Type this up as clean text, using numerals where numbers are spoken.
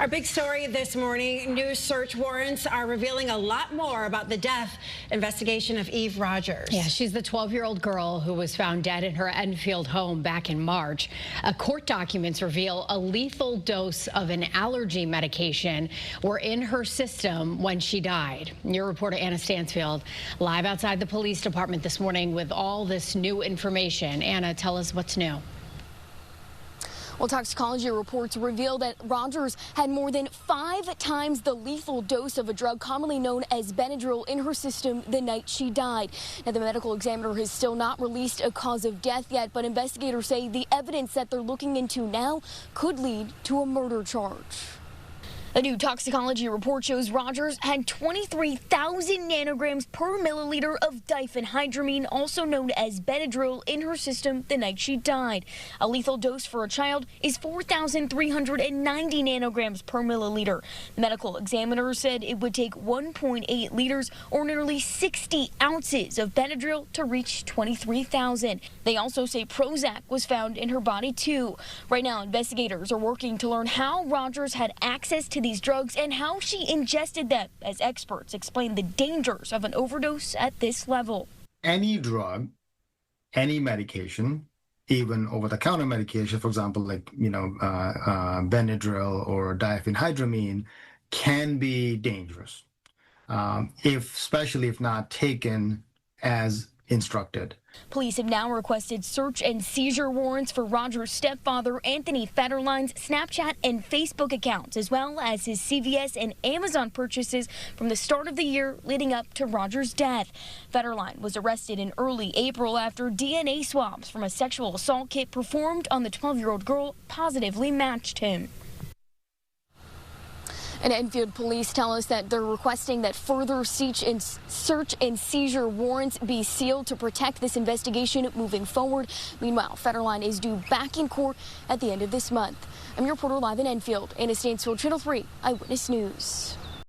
Our big story this morning, new search warrants are revealing a lot more about the death investigation of Eve Rogers. Yeah, she's the 12-year-old girl who was found dead in her Enfield home back in March. Court documents reveal a lethal dose of an allergy medication were in her system when she died. Your reporter Anna Stansfield live outside the police department this morning with all this new information. Anna, tell us what's new. Well, toxicology reports reveal that Rogers had more than 5 times the lethal dose of a drug commonly known as Benadryl in her system the night she died. Now, the medical examiner has still not released a cause of death yet, but investigators say the evidence that they're looking into now could lead to a murder charge. A new toxicology report shows Rogers had 23,000 nanograms per milliliter of diphenhydramine, also known as Benadryl, in her system the night she died. A lethal dose for a child is 4,390 nanograms per milliliter. The medical examiner said it would take 1.8 liters or nearly 60 ounces of Benadryl to reach 23,000. They also say Prozac was found in her body too. Right now, investigators are working to learn how Rogers had access to these drugs and how she ingested them, as experts explain the dangers of an overdose at this level. Any drug, any medication, even over-the-counter medication, for example, like Benadryl or diphenhydramine, can be dangerous, especially if not taken as instructed. Police have now requested search and seizure warrants for Rogers' stepfather, Anthony Federline's Snapchat and Facebook accounts, as well as his CVS and Amazon purchases from the start of the year leading up to Rogers' death. Federline was arrested in early April after DNA swabs from a sexual assault kit performed on the 12-year-old girl positively matched him. And Enfield police tell us that they're requesting that further search and seizure warrants be sealed to protect this investigation moving forward. Meanwhile, Federline is due back in court at the end of this month. I'm your reporter live in Enfield, Anna Stansfield, Channel 3 Eyewitness News.